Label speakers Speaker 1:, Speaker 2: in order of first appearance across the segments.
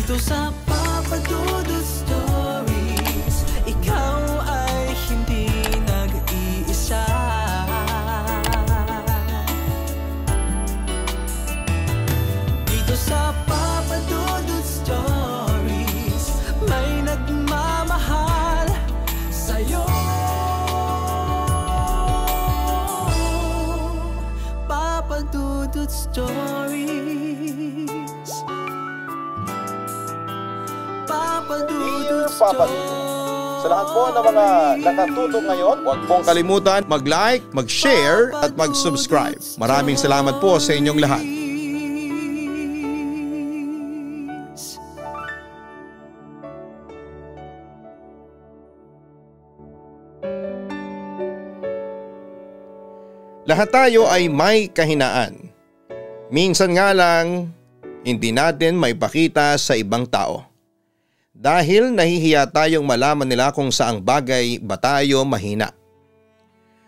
Speaker 1: Dito sa Papa Dudut Stories, ikaw ay hindi nag-iisa. Dito sa Papa Dudut Stories, may nagmamahal sa'yo. Papa Dudut Stories. Papa Dudut Stories.
Speaker 2: Sa lahat po ng mga nakatutok ngayon, huwag pong kalimutan mag-like, mag-share at mag-subscribe. Maraming salamat po sa inyong lahat. Lahat tayo ay may kahinaan. Minsan nga lang, hindi natin maipakita sa ibang tao. Dahil nahihiya tayong malaman nila kung saang bagay ba tayo mahina.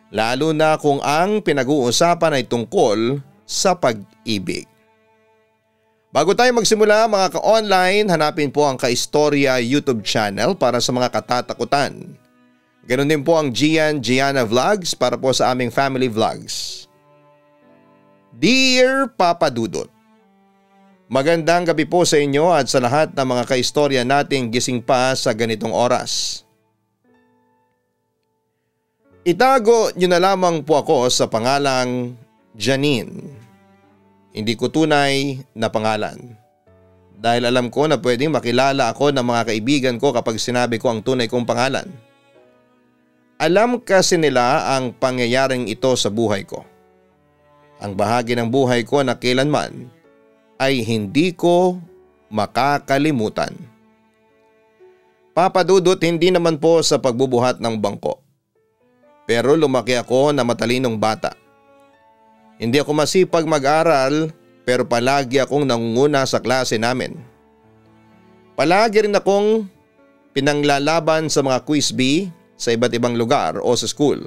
Speaker 2: Lalo na kung ang pinag-uusapan ay tungkol sa pag-ibig. Bago tayo magsimula mga ka-online, hanapin po ang Kaistorya YouTube channel para sa mga katatakutan. Ganon din po ang Gianna Vlogs para po sa aming family vlogs. Dear Papa Dudut, magandang gabi po sa inyo at sa lahat ng mga kaistorya nating gising pa sa ganitong oras. Itago niyo na lamang po ako sa pangalang Janine. Hindi ko tunay na pangalan. Dahil alam ko na pwedeng makilala ako ng mga kaibigan ko kapag sinabi ko ang tunay kong pangalan. Alam kasi nila ang pangyayaring ito sa buhay ko. Ang bahagi ng buhay ko na kailanman ay hindi ko makakalimutan. Papa Dudut, hindi naman po sa pagbubuhat ng bangko. Pero lumaki ako na matalinong bata. Hindi ako masipag mag-aral pero palagi akong nangunguna sa klase namin. Palagi rin akong pinanglalaban sa mga quiz bee sa iba't ibang lugar o sa school.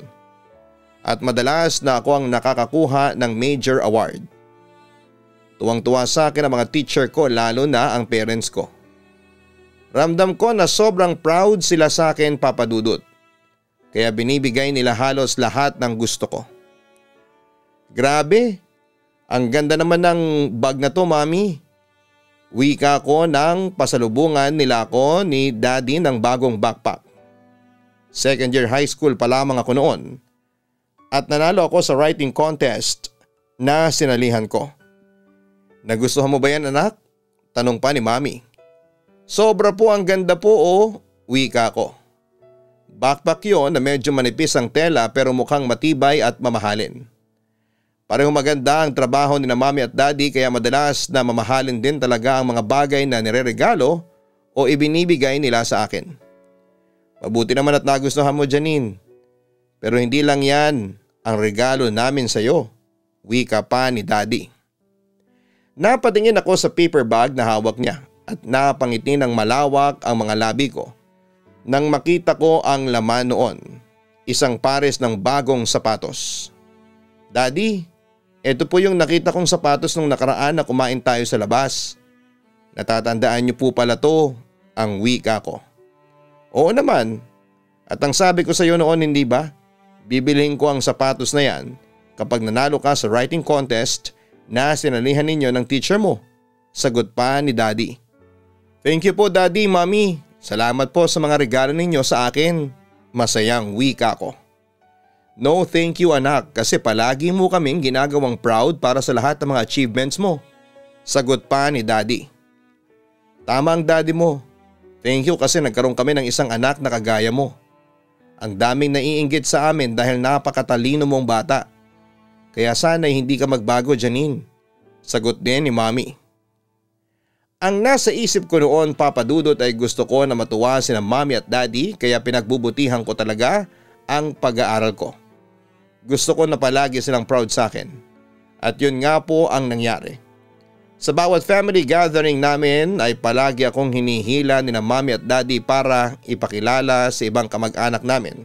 Speaker 2: At madalas na ako ang nakakakuha ng major award. Tuwang-tuwa sa akin ang mga teacher ko, lalo na ang parents ko. Ramdam ko na sobrang proud sila sa akin, Papa Dudut. Kaya binibigay nila halos lahat ng gusto ko. Grabe, ang ganda naman ng bag na to, Mami. Wika ko ng pasalubungan nila ako ni Daddy ng bagong backpack. Second year high school pa lamang ako noon at nanalo ako sa writing contest na sinalihan ko. Nagustuhan mo ba yan, anak? Tanong pa ni Mami. Sobra po, ang ganda po wika ko. Backpack yon na medyo manipis ang tela pero mukhang matibay at mamahalin. Parehong maganda ang trabaho ni na Mami at Daddy kaya madalas na mamahalin din talaga ang mga bagay na nireregalo o ibinibigay nila sa akin. Mabuti naman at nagustuhan mo, Janine. Pero hindi lang yan ang regalo namin sa iyo. Wika pa ni Daddy. Napatingin ako sa paper bag na hawak niya at napangiti ng malawak ang mga labi ko nang makita ko ang laman noon. Isang pares ng bagong sapatos. Daddy, ito po yung nakita kong sapatos nung nakaraan na kumain tayo sa labas. Natatandaan niyo po pala to, ang wika ko. Oo naman. At ang sabi ko sa iyo noon, hindi ba? Bibilhin ko ang sapatos na yan kapag nanalo ka sa writing contest na sinalihan ninyo ng teacher mo. Sagot pa ni Daddy. Thank you po, Daddy, Mommy. Salamat po sa mga regalo ninyo sa akin. Masayang wika ko. No thank you, anak, kasi palagi mo kaming ginagawang proud para sa lahat ng mga achievements mo. Sagot pa ni Daddy. Tama ang Daddy mo. Thank you kasi nagkaroon kami ng isang anak na kagaya mo. Ang daming naiinggit sa amin dahil napakatalino mong bata. Kaya sana hindi ka magbago, Janine. Sagot din ni Mami. Ang nasa isip ko noon, Papa Dudut, ay gusto ko na matuwa sina Mami at Daddy kaya pinagbubutihan ko talaga ang pag-aaral ko. Gusto ko na palagi silang proud sa akin. At yun nga po ang nangyari. Sa bawat family gathering namin ay palagi akong hinihila ni na Mami at Daddy para ipakilala sa ibang kamag-anak namin.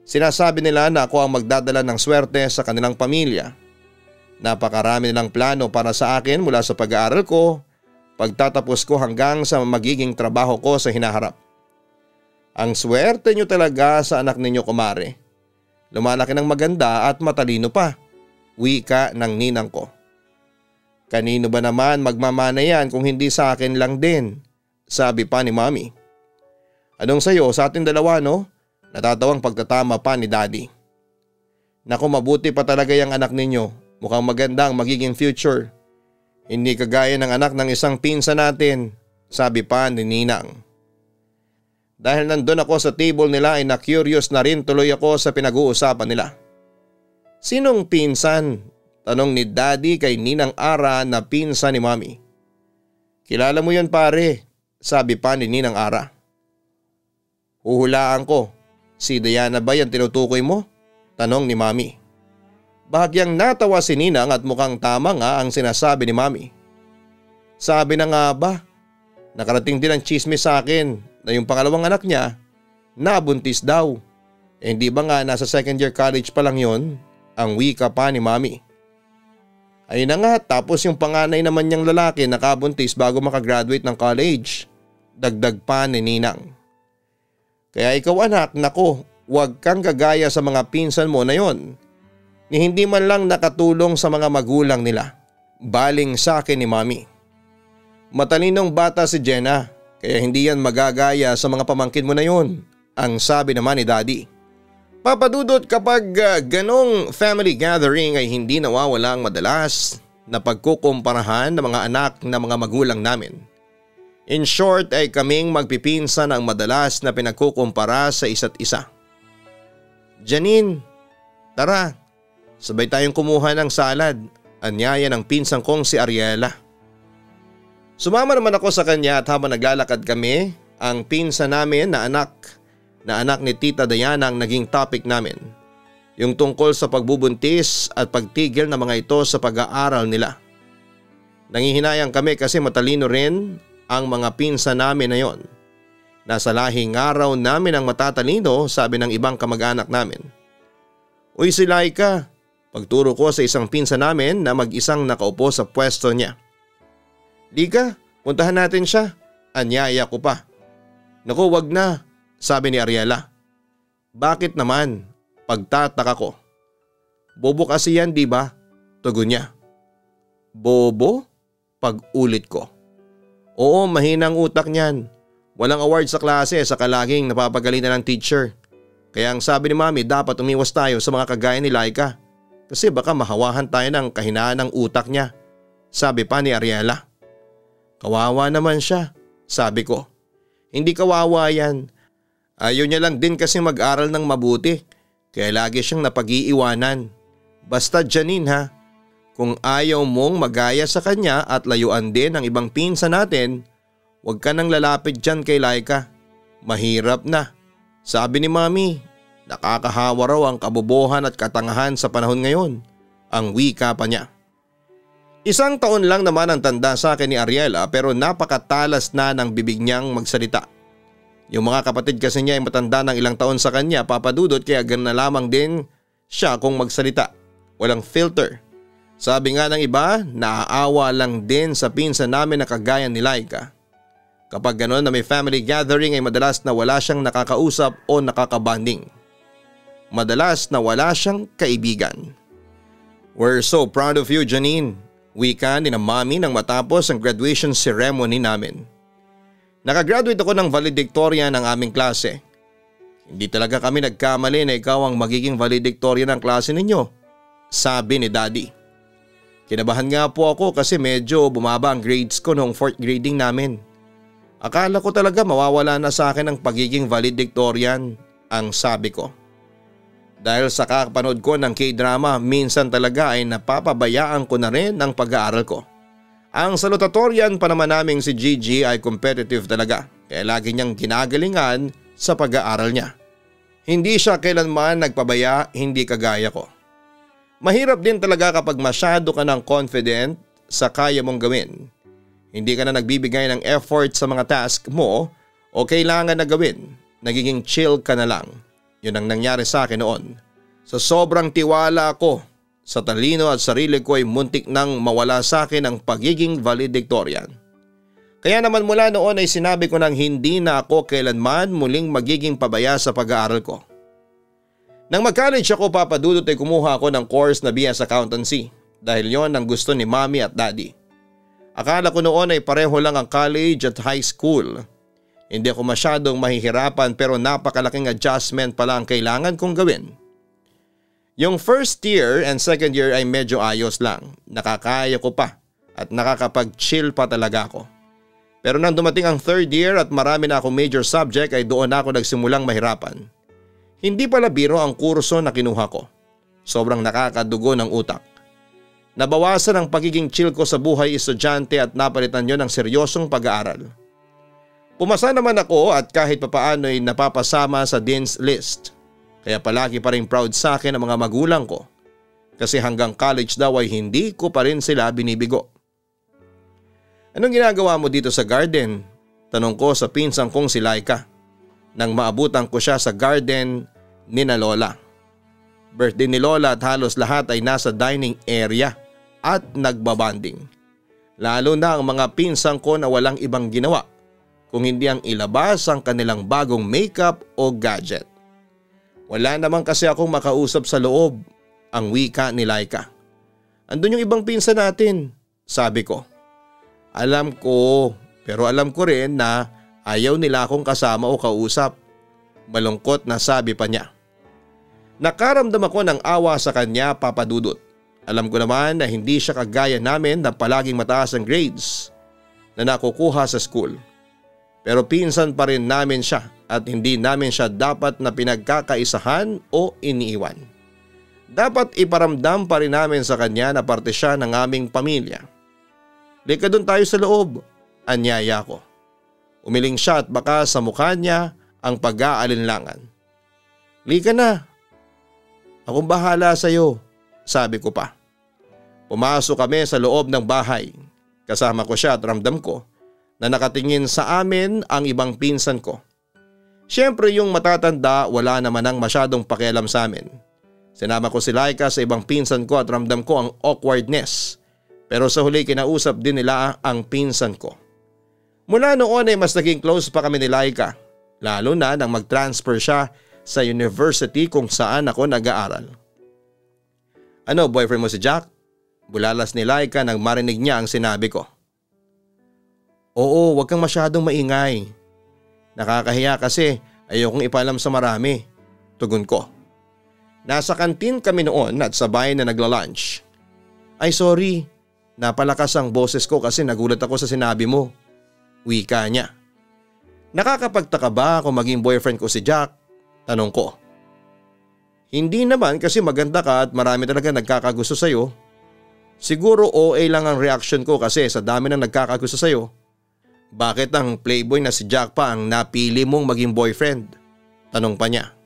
Speaker 2: Sinasabi nila na ako ang magdadala ng swerte sa kanilang pamilya. Napakarami nilang plano para sa akin mula sa pag-aaral ko pagtatapos ko hanggang sa magiging trabaho ko sa hinaharap. Ang swerte nyo talaga sa anak ninyo, kumare. Lumalaki ng maganda at matalino pa, wika ng ninang ko. Kanino ba naman magmamana yan kung hindi sa akin lang din, sabi pa ni Mami. Anong sayo, sa ating dalawa no? Natatawang pagtatama pa ni Daddy. Naku, mabuti pa talaga yung anak ninyo, mukhang maganda ang magiging future. Hindi kagaya ng anak ng isang pinsan natin, sabi pa ni Ninang. Dahil nandun ako sa table nila ay na-curious na rin tuloy ako sa pinag-uusapan nila. Sinong pinsan? Tanong ni Daddy kay Ninang Ara na pinsan ni Mami. Kilala mo yun pare, sabi pa ni Ninang Ara. Huhulaan ko, si Diana ba yan tinutukoy mo? Tanong ni Mami. Bahagyang natawa si Ninang at mukhang tama nga ang sinasabi ni Mami. Sabi na nga ba, nakarating din ang chismis sa akin na yung pangalawang anak niya nabuntis daw. Hindi ba nga nasa second year college pa lang yon? Ang wika pa ni Mami. Ayun na nga, tapos yung panganay naman niyang lalaki nakabuntis bago makagraduate ng college. Dagdag pa ni Ninang. Kaya ikaw anak, nako, huwag kang gagaya sa mga pinsan mo na yon. Ni hindi man lang nakatulong sa mga magulang nila. Baling sa akin ni Mami. Matalinong bata si Jenna, kaya hindi yan magagaya sa mga pamangkin mo na yon, ang sabi naman ni Daddy. Papadudot, kapag ganong family gathering ay hindi nawawala ang madalas na pagkukumparahan ng mga anak na mga magulang namin. In short ay kaming magpipinsan ang madalas na pinagkukumpara sa isa't isa. Janine, tara, sabay tayong kumuha ng salad, anyaya ng pinsang kong si Ariela. Sumama naman ako sa kanya at habang naglalakad kami, ang pinsan namin na anak ni Tita Diana ang naging topic namin. Yung tungkol sa pagbubuntis at pagtigil ng mga ito sa pag-aaral nila. Nangihinayang kami kasi matalino rin ang mga pinsan namin na yon. Nasa lahing araw namin ang matatalino, sabi ng ibang kamag-anak namin. Uy si Laika, pagturo ko sa isang pinsan namin na mag-isang nakaupo sa pwesto niya. Lika, puntahan natin siya, anyaya ko pa. Naku, wag na, sabi ni Ariela. Bakit naman? Pagtataka ko. Bobo kasi yan, di ba? Tugon niya. Bobo? Pag-ulit ko. Oo, mahinang utak niyan. Walang award sa klase sa kalaging napapagalitan ng teacher. Kaya ang sabi ni Mami, dapat umiwas tayo sa mga kagaya ni Laika. Kasi baka mahawahan tayo ng kahinaan ng utak niya, sabi pa ni Ariela. Kawawa naman siya, sabi ko. Hindi kawawa yan. Ayaw niya lang din kasi mag-aral ng mabuti, kaya lagi siyang napag-iiwanan. Basta Janine ha, kung ayaw mong magaya sa kanya at layuan din ang ibang pinsan natin, huwag ka nang lalapit dyan kay Laika. Mahirap na, sabi ni Mami. Nakakahawa raw ang kabobohan at katangahan sa panahon ngayon, ang wika pa niya. Isang taon lang naman ang tanda sa akin ni Ariela pero napakatalas na ng bibig niyang magsalita. Yung mga kapatid kasi niya ay matanda ng ilang taon sa kanya, papadudot, kaya ganun na lamang din siya kung magsalita. Walang filter. Sabi nga ng iba, naaawa lang din sa pinsan namin na kagaya ni Laika. Kapag gano'n na may family gathering ay madalas na wala siyang nakakausap o nakakabanding. Madalas na wala siyang kaibigan. We're so proud of you, Janine. Wika ni na Mami nang matapos ang graduation ceremony namin. Nakagraduate ako ng valedictorian ng aming klase. Hindi talaga kami nagkamali na ikaw ang magiging valedictorian ng klase ninyo, sabi ni Daddy. Kinabahan nga po ako kasi medyo bumaba ang grades ko noong 4th grading namin. Akala ko talaga mawawala na sa akin ang pagiging valedictorian, ang sabi ko. Dahil sa kakapanood ko ng K-drama, minsan talaga ay napapabayaan ko na rin ang pag-aaral ko. Ang salutatorian pa naman naming si Gigi ay competitive talaga, kaya lagi niyang ginagalingan sa pag-aaral niya. Hindi siya kailanman nagpabaya, hindi kagaya ko. Mahirap din talaga kapag masyado ka ng confident sa kaya mong gawin. Hindi ka na nagbibigay ng effort sa mga task mo o kailangan na gawin, nagiging chill ka na lang. Yun ang nangyari sa akin noon. Sa sobrang tiwala ko sa talino at sarili ko ay muntik nang mawala sa akin ang pagiging valedictorian. Kaya naman mula noon ay sinabi ko nang hindi na ako kailanman muling magiging pabaya sa pag-aaral ko. Nang mag-college ako, Papa Dudut, ay kumuha ako ng course na BS Accountancy dahil yon ang gusto ni Mommy at Daddy. Akala ko noon ay pareho lang ang college at high school. Hindi ako masyadong mahihirapan pero napakalaking adjustment pala ang kailangan kong gawin. Yung first year and second year ay medyo ayos lang, nakakaya ko pa at nakakapag-chill pa talaga ako. Pero nang dumating ang third year at marami na akong major subject ay doon ako nagsimulang mahirapan. Hindi pala biro ang kurso na kinuha ko. Sobrang nakakadugo ng utak. Nabawasan ang pagiging chill ko sa buhay estudyante at napalitan yon ng seryosong pag-aaral. Pumasa naman ako at kahit papaano ay napapasama sa Dean's List. Kaya palagi pa rin proud sa akin ang mga magulang ko. Kasi hanggang college daw ay hindi ko pa rin sila binibigo. Anong ginagawa mo dito sa garden? Tanong ko sa pinsang kong si Laika. Nang maabutan ko siya sa garden ni na Lola. Birthday ni Lola at halos lahat ay nasa dining area at nagbabanding. Lalo na ang mga pinsang ko na walang ibang ginawa kung hindi ang ilabas ang kanilang bagong makeup o gadget. Wala naman kasi akong makausap sa loob, ang wika ni Laika. Andun yung ibang pinsan natin, sabi ko. Alam ko, pero alam ko rin na ayaw nila akong kasama o kausap. Malungkot na sabi pa niya. Nakaramdam ako ng awa sa kanya, Papa Dudut. Alam ko naman na hindi siya kagaya namin na palaging mataas ang grades na nakukuha sa school. Pero pinsan pa rin namin siya at hindi namin siya dapat na pinagkakaisahan o iniiwan. Dapat iparamdam pa rin namin sa kanya na parte siya ng aming pamilya. Lika doon tayo sa loob, anyaya ko. Umiling siya at baka sa mukha niya ang pag-aalinlangan. Lika na. Akong bahala sa iyo, sabi ko pa. Pumasok kami sa loob ng bahay. Kasama ko siya at ramdam ko na nakatingin sa amin ang ibang pinsan ko. Siyempre yung matatanda wala naman ang masyadong pakialam sa amin. Sinama ko si Laika sa ibang pinsan ko at ramdam ko ang awkwardness. Pero sa huli kinausap din nila ang pinsan ko. Mula noon ay mas naging close pa kami ni Laika. Lalo na nang mag-transfer siya sa university kung saan ako nag-aaral. Ano, boyfriend mo si Jack? Bulalas ni Laika nang marinig niya ang sinabi ko. Oo, wag kang masyadong maingay. Nakakahiya kasi ayokong ipalam sa marami. Tugon ko. Nasa kantin kami noon at sabay na nagla-lunch. Ay sorry, napalakas ang boses ko kasi nagulat ako sa sinabi mo. Wika niya. Nakakapagtaka ba kung maging boyfriend ko si Jack? Tanong ko. Hindi naman kasi maganda ka at marami talaga nagkakagusto sa'yo. Siguro OA lang ang reaction ko kasi sa dami ng nagkakagusto sa'yo. Bakit ang playboy na si Jack pa ang napili mong maging boyfriend? Tanong pa niya.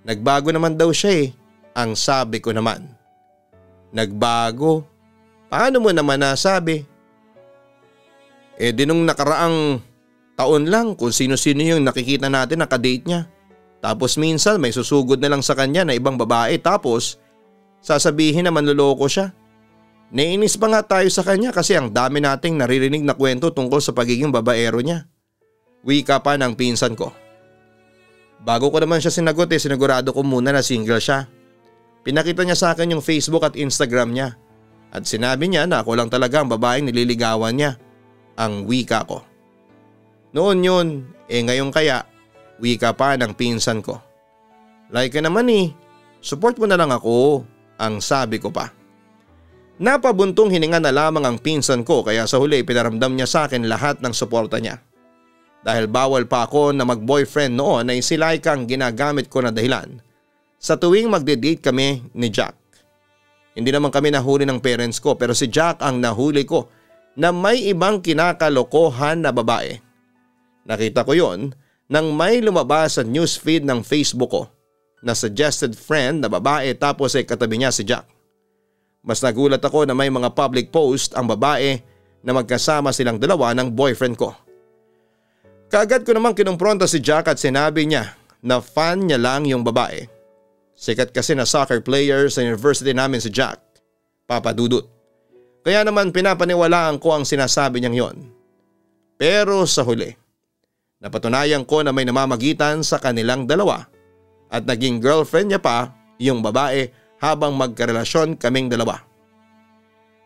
Speaker 2: Nagbago naman daw siya ang sabi ko naman. Nagbago? Paano mo naman nasabi? Nung nakaraang taon lang kung sino-sino yung nakikita natin na kadate niya. Tapos minsan may susugod na lang sa kanya na ibang babae tapos sasabihin na manloloko siya. Naiinis pa nga tayo sa kanya kasi ang dami nating naririnig na kwento tungkol sa pagiging babaero niya. Wika pa ng pinsan ko. Bago ko naman siya sinagot sinigurado ko muna na single siya. Pinakita niya sa akin yung Facebook at Instagram niya. At sinabi niya na ako lang talaga ang babaeng nililigawan niya. Ang wika ko. Noon yun, ngayon kaya, wika pa ng pinsan ko. Like ka naman support mo na lang ako, ang sabi ko pa. Napabuntong hininga na lamang ang pinsan ko kaya sa huli pinaramdam niya sa akin lahat ng suporta niya. Dahil bawal pa ako na mag-boyfriend noon ay si Laika ang ginagamit ko na dahilan sa tuwing magde-date kami ni Jack. Hindi naman kami nahuli ng parents ko pero si Jack ang nahuli ko na may ibang kinakalokohan na babae. Nakita ko yon nang may lumabas sa newsfeed ng Facebook ko na suggested friend na babae tapos ay katabi niya si Jack. Mas nagulat ako na may mga public post ang babae na magkasama silang dalawa ng boyfriend ko. Kaagad ko namang kinumpronta si Jack at sinabi niya na fan niya lang yung babae. Sikat kasi na soccer player sa university namin si Jack, Papa Dudut. Kaya naman pinapaniwalaan ko ang sinasabi niyang yon. Pero sa huli, napatunayan ko na may namamagitan sa kanilang dalawa at naging girlfriend niya pa yung babae habang magkarelasyon kaming dalawa.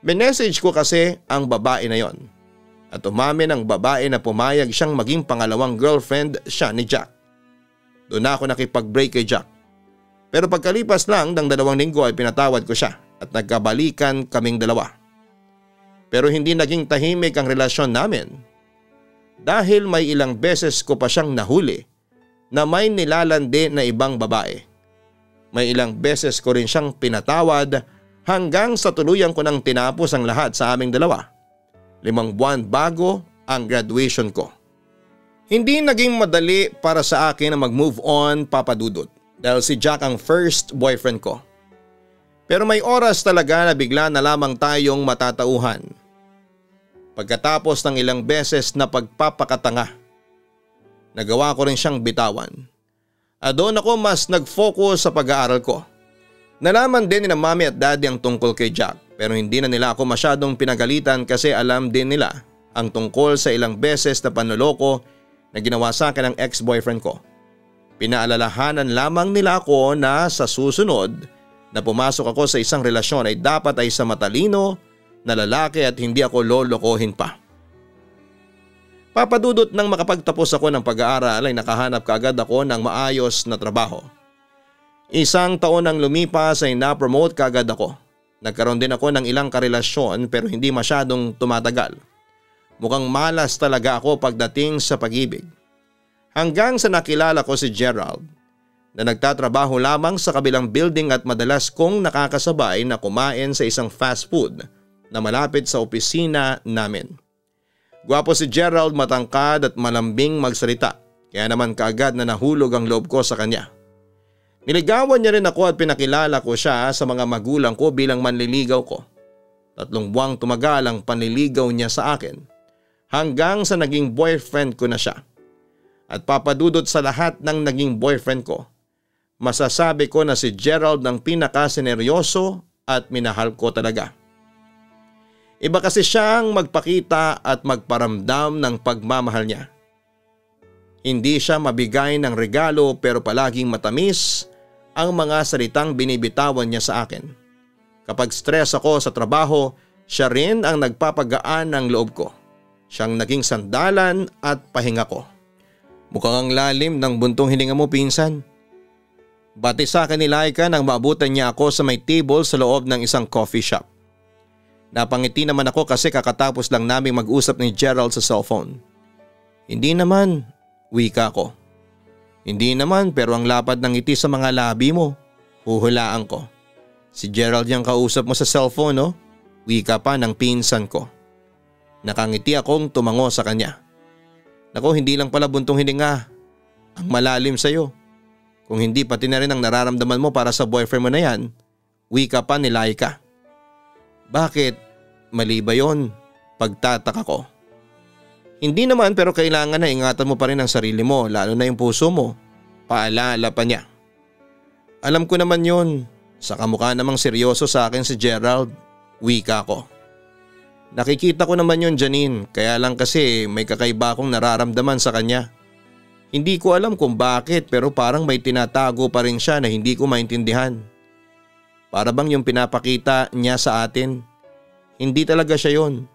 Speaker 2: Minessage ko kasi ang babae na yon at umamin ang babae na pumayag siyang maging pangalawang girlfriend siya ni Jack. Doon ako nakipag-break kay Jack. Pero pagkalipas lang ng 2 linggo ay pinatawad ko siya at nagkabalikan kaming dalawa. Pero hindi naging tahimik ang relasyon namin dahil may ilang beses ko pa siyang nahuli na may nilalandi na ibang babae. May ilang beses ko rin siyang pinatawad hanggang sa tuluyan ko nang tinapos ang lahat sa aming dalawa. 5 buwan bago ang graduation ko. Hindi naging madali para sa akin na mag-move on, Papa Dudut, dahil si Jack ang first boyfriend ko. Pero may oras talaga na bigla na lamang tayong matatauhan. Pagkatapos ng ilang beses na pagpapakatanga, nagawa ko rin siyang bitawan. At doon ako mas nag-focus sa pag-aaral ko. Nalaman din ni na Mami at Daddy ang tungkol kay Jack, pero hindi na nila ako masyadong pinagalitan kasi alam din nila ang tungkol sa ilang beses na panloloko na ginawa sa akin ng ex-boyfriend ko. Pinaalalahanan lamang nila ako na sa susunod na pumasok ako sa isang relasyon ay dapat ay sa matalino na lalaki at hindi ako lolokohin pa. Papadudot nang makapagtapos ako ng pag-aaral ay nakahanap kaagad ako ng maayos na trabaho. 1 taon nang lumipas ay na-promote kaagad ako. Nagkaroon din ako ng ilang karelasyon pero hindi masyadong tumatagal. Mukhang malas talaga ako pagdating sa pag-ibig. Hanggang sa nakilala ko si Gerald na nagtatrabaho lamang sa kabilang building at madalas kong nakakasabay na kumain sa isang fast food na malapit sa opisina namin. Gwapo si Gerald, matangkad at malambing magsalita, kaya naman kaagad na nahulog ang loob ko sa kanya. Niligawan niya rin ako at pinakilala ko siya sa mga magulang ko bilang manliligaw ko. 3 buwang tumagal ang panliligaw niya sa akin hanggang sa naging boyfriend ko na siya. At papadudot sa lahat ng naging boyfriend ko, masasabi ko na si Gerald ang pinakasineryoso at minahal ko talaga. Iba kasi siyang magpakita at magparamdam ng pagmamahal niya. Hindi siya mabigay ng regalo pero palaging matamis ang mga salitang binibitawan niya sa akin. Kapag stress ako sa trabaho, siya rin ang nagpapagaan ng loob ko. Siyang naging sandalan at pahinga ko. Mukhang ang lalim ng buntong hininga mo, pinsan. Bati sa akin ni Laika nang maabutan niya ako sa may table sa loob ng isang coffee shop. Napangiti naman ako kasi kakatapos lang naming mag-usap ni Gerald sa cellphone. Hindi naman, wika ko. Hindi naman pero ang lapad ng ngiti sa mga labi mo, huhulaan ko. Si Gerald yung kausap mo sa cellphone, no? Wika pa ng pinsan ko. Nakangiti akong tumango sa kanya. Nako, hindi lang pala buntong hininga ang malalim sa'yo. Kung hindi pati na rin ang nararamdaman mo para sa boyfriend mo na yan, wika pa ni Laika. Bakit? Mali ba yun? Pagtataka ko. Hindi naman pero kailangan na ingatan mo pa rin ang sarili mo, lalo na yung puso mo. Paalala pa niya. Alam ko naman yun. Sa kamukha namang seryoso sa akin si Gerald, wika ko. Nakikita ko naman yun, Janine, kaya lang kasi may kakaiba akong nararamdaman sa kanya. Hindi ko alam kung bakit pero parang may tinatago pa rin siya na hindi ko maintindihan. Para bang yung pinapakita niya sa atin, hindi talaga siya yun.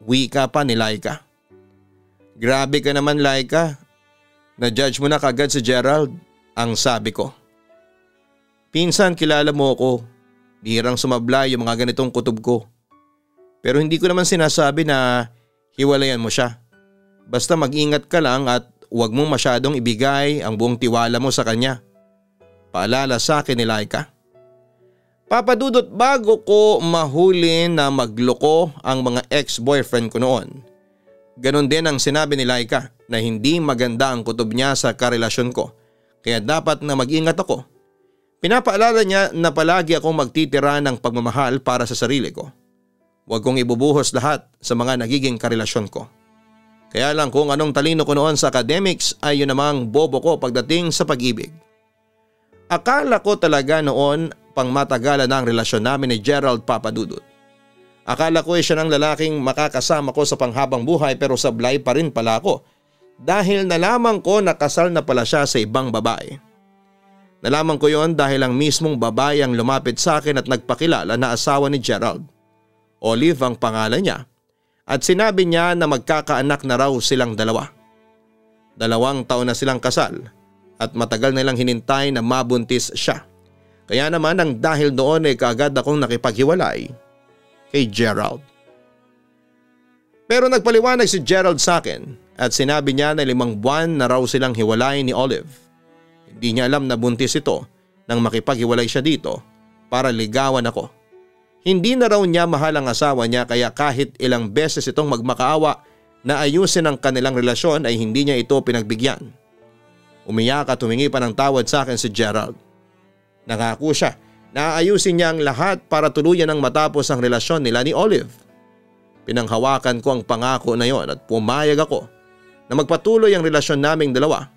Speaker 2: Wika pa ni Laika. Grabe ka naman, Laika. Na-judge mo na kagad si Gerald, ang sabi ko. Pinsan, kilala mo ako. Bihirang sumablay yung mga ganitong kutob ko. Pero hindi ko naman sinasabi na hiwalayan mo siya. Basta mag-ingat ka lang at huwag mong masyadong ibigay ang buong tiwala mo sa kanya. Paalala sa akin ni Laika. Papadudot, bago ko mahuli na magloko ang mga ex-boyfriend ko noon, ganon din ang sinabi ni Laika na hindi maganda ang kutob niya sa karelasyon ko kaya dapat na mag-ingat ako. Pinapaalala niya na palagi akong magtitira ng pagmamahal para sa sarili ko. Huwag kong ibubuhos lahat sa mga nagiging karelasyon ko. Kaya lang kung anong talino ko noon sa academics ay yun namang bobo ko pagdating sa pag-ibig. Akala ko talaga noon pang matagalan na ang relasyon namin ni Gerald, Papadudot. Akala ko siya ng lalaking makakasama ko sa panghabang buhay pero sablay pa rin pala ako dahil nalaman ko na kasal na pala siya sa ibang babae. Nalaman ko yon dahil ang mismong babae ang lumapit sa akin at nagpakilala na asawa ni Gerald. Olive ang pangalan niya at sinabi niya na magkakaanak na raw silang dalawa. 2 taon na silang kasal at matagal nilang hinintay na mabuntis siya. Kaya naman ang dahil doon ay kaagad akong nakipaghiwalay kay Gerald. Pero nagpaliwanag si Gerald sa akin at sinabi niya na 5 buwan na raw silang hiwalay ni Olive. Hindi niya alam na buntis ito nang makipaghiwalay siya dito para ligawan ako. Hindi na raw niya mahal ang asawa niya kaya kahit ilang beses itong magmakaawa na ayusin ang kanilang relasyon ay hindi niya ito pinagbigyan. Umiyak at humingi pa ng tawad sa akin si Gerald. Nangako siya na ayusin niya ang lahat para tuluyan ang matapos ang relasyon nila ni Olive. Pinanghawakan ko ang pangako na yon at pumayag ako na magpatuloy ang relasyon naming dalawa.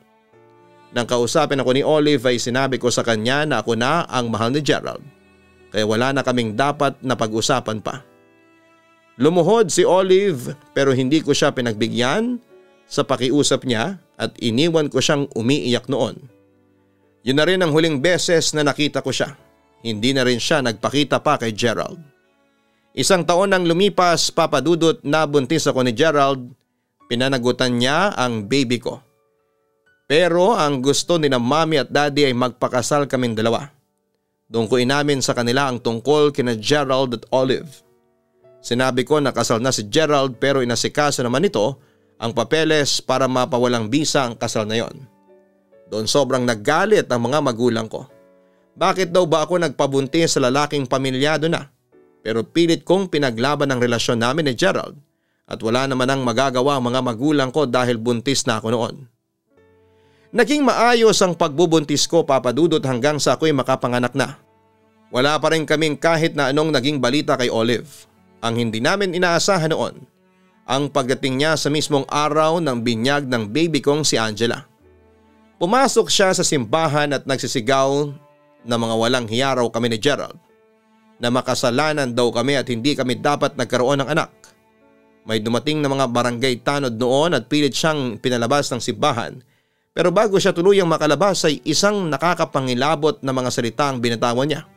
Speaker 2: Nang kausapin ako ni Olive ay sinabi ko sa kanya na ako na ang mahal ni Gerald kaya wala na kaming dapat na pag-usapan pa. Lumuhod si Olive pero hindi ko siya pinagbigyan sa pakiusap niya at iniwan ko siyang umiiyak noon. Yun na rin ang huling beses na nakita ko siya. Hindi na rin siya nagpakita pa kay Gerald. 1 taon nang lumipas, Papa Dudut, na buntis ako ni Gerald. Pinanagutan niya ang baby ko. Pero ang gusto ni na Mommy at Daddy ay magpakasal kaming dalawa. Doon ko inamin sa kanila ang tungkol kina Gerald at Olive. Sinabi ko na kasal na si Gerald pero inasikaso naman ito ang papeles para mapawalang bisa ang kasal na yon. Doon sobrang naggalit ang mga magulang ko. Bakit daw ba ako nagpabuntis sa lalaking pamilyado na? Pero pilit kong pinaglaban ang relasyon namin ni Gerald at wala naman ang magagawa ang mga magulang ko dahil buntis na ako noon. Naging maayos ang pagbubuntis ko, Papa Dudut, hanggang sa ako'y makapanganak na. Wala pa rin kaming kahit na anong naging balita kay Olive. Ang hindi namin inaasahan noon, ang pagdating niya sa mismong araw ng binyag ng baby kong si Angela. Pumasok siya sa simbahan at nagsisigaw na mga walang hiya raw kami ni Gerald, na makasalanan daw kami at hindi kami dapat nagkaroon ng anak. May dumating na mga barangay tanod noon at pilit siyang pinalabas ng simbahan, pero bago siya tuluyang makalabas ay isang nakakapangilabot na mga salita ang binatawan niya.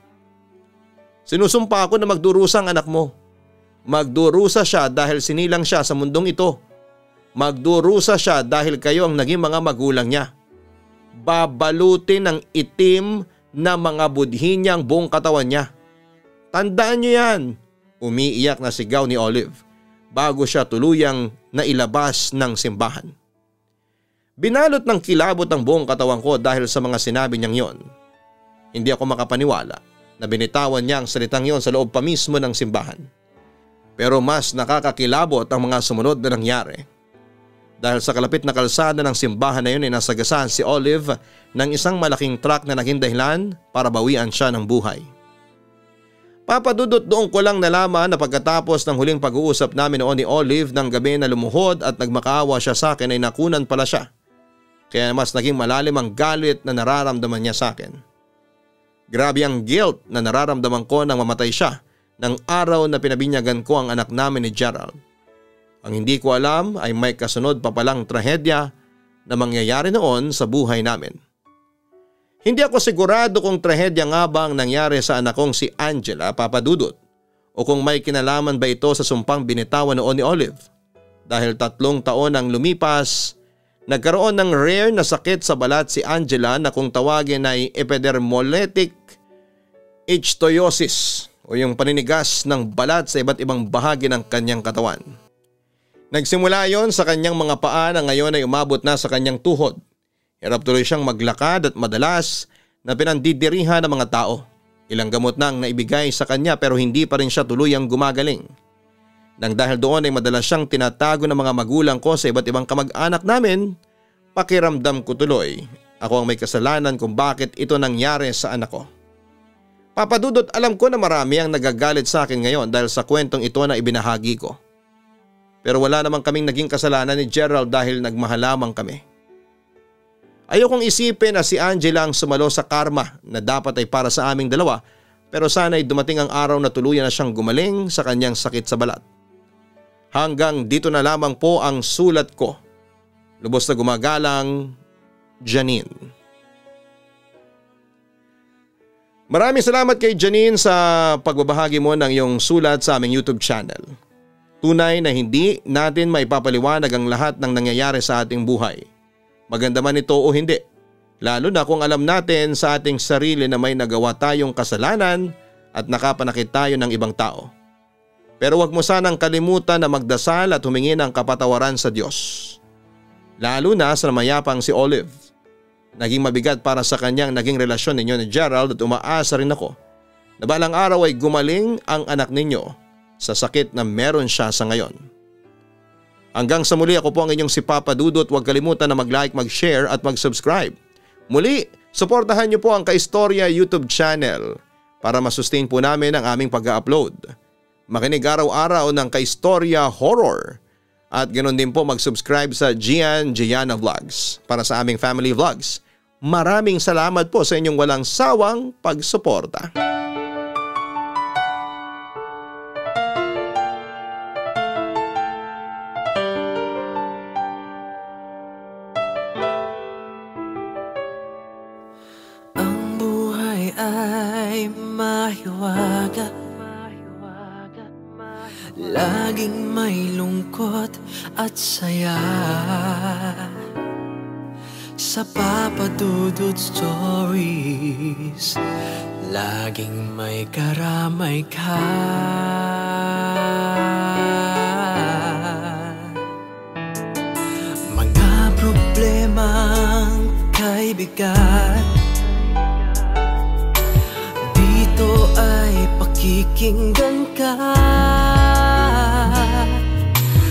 Speaker 2: Sinusumpa ako na magdurusa ang anak mo. Magdurusa siya dahil sinilang siya sa mundong ito. Magdurusa siya dahil kayo ang naging mga magulang niya. Babalutin ng itim na mga budhi niya ang buong katawan niya. Tandaan niyo yan, umiiyak na sigaw ni Olive bago siya tuluyang nailabas ng simbahan. Binalot ng kilabot ang buong katawan ko dahil sa mga sinabi niyang yon. Hindi ako makapaniwala na binitawan niya ang salitang yon sa loob pa mismo ng simbahan. Pero mas nakakakilabot ang mga sumunod na nangyari. Dahil sa kalapit na kalsada ng simbahan na yun ay nasagasaan si Olive ng isang malaking truck na naging dahilan para bawian siya ng buhay. Papa Dudut, doon ko lang nalaman na pagkatapos ng huling pag-uusap namin noon ni Olive ng gabi na lumuhod at nagmakaawa siya sa akin ay nakunan pala siya. Kaya mas naging malalim ang galit na nararamdaman niya sa akin. Grabe ang guilt na nararamdaman ko nang mamatay siya ng araw na pinabinyagan ko ang anak namin ni Gerald. Ang hindi ko alam ay may kasunod pa palang trahedya na mangyayari noon sa buhay namin. Hindi ako sigurado kung trahedya nga ba ang nangyari sa anak kong si Angela, Papa Dudut, o kung may kinalaman ba ito sa sumpang binitawan noon ni Olive. Dahil 3 taon ang lumipas, nagkaroon ng rare na sakit sa balat si Angela na kung tawagin ay epidermolytic ichthyosis o yung paninigas ng balat sa iba't ibang bahagi ng kanyang katawan. Nagsimula yon sa kanyang mga paa na ngayon ay umabot na sa kanyang tuhod. Hirap tuloy siyang maglakad at madalas na pinandidirihan ng mga tao. Ilang gamot na ang naibigay sa kanya pero hindi pa rin siya tuluyang gumagaling. Nang dahil doon ay madalas siyang tinatago ng mga magulang ko sa iba't ibang kamag-anak namin, pakiramdam ko tuloy ako ang may kasalanan kung bakit ito nangyari sa anak ko. Papa Dudut, alam ko na marami ang nagagalit sa akin ngayon dahil sa kwentong ito na ibinahagi ko. Pero wala namang kaming naging kasalanan ni Gerald dahil nagmahal lamang kami. Ayokong isipin na si Angela ang sumalo sa karma na dapat ay para sa aming dalawa pero sana'y dumating ang araw na tuluyan na siyang gumaling sa kanyang sakit sa balat. Hanggang dito na lamang po ang sulat ko. Lubos na gumagalang, Janine. Maraming salamat kay Janine sa pagbabahagi mo ng iyong sulat sa aming YouTube channel. Tunay na hindi natin maipapaliwanag ang lahat ng nangyayari sa ating buhay. Maganda man ito o hindi. Lalo na kung alam natin sa ating sarili na may nagawa tayong kasalanan at nakapanakit tayo ng ibang tao. Pero wag mo sanang kalimutan na magdasal at humingi ng kapatawaran sa Diyos. Lalo na sa mayapang si Olive. Naging mabigat para sa kanyang naging relasyon ninyo ni Gerald at umaasa rin ako na balang araw ay gumaling ang anak ninyo sa sakit na meron siya sa ngayon. Hanggang sa muli, ako po ang inyong si Papa Dudut. Huwag kalimutan na mag-like, mag-share at mag-subscribe. Muli, suportahan niyo po ang Kaistorya YouTube channel para masustain po namin ang aming pag-upload. Makinig araw-araw ng Kaistorya Horror at ganoon din po mag-subscribe sa Gianna Vlogs para sa aming family vlogs. Maraming salamat po sa inyong walang sawang pagsuporta.
Speaker 1: Ang buhay ay mahiwaga, laging may lungkot at saya. Sa Papa Dudut Stories, laging may karamay ka. Mga problemang kay bigat, dito ay pakikinggan ka.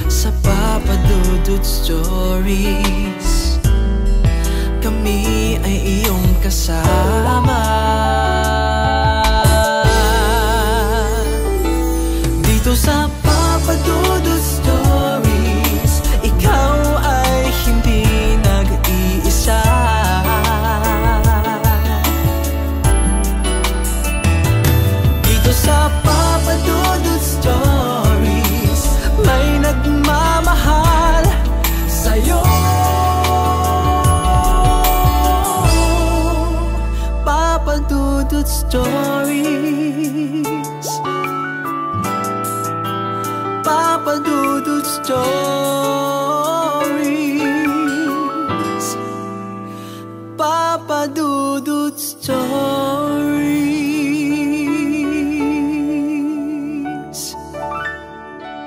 Speaker 1: Sa Papa Dudut Stories, kami ay iyong kasama. Dito sa Papa Dudut Stories, ikaw ay hindi nag-iisa. Dito sa Papa Dudut Stories, may nagmamahal sa'yo. Papa Dudut Stories, Papa Dudut Stories, Papa Dudut Stories.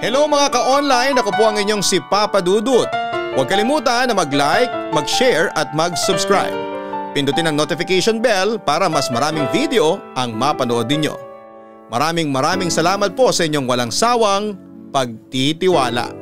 Speaker 2: Hello mga ka-online, ako po ang inyong si Papa Dudut. Huwag kalimutan na mag-like, mag-share at mag-subscribe. Pindutin ang notification bell para mas maraming video ang mapanood ninyo. Maraming salamat po sa inyong walang sawang pagtitiwala.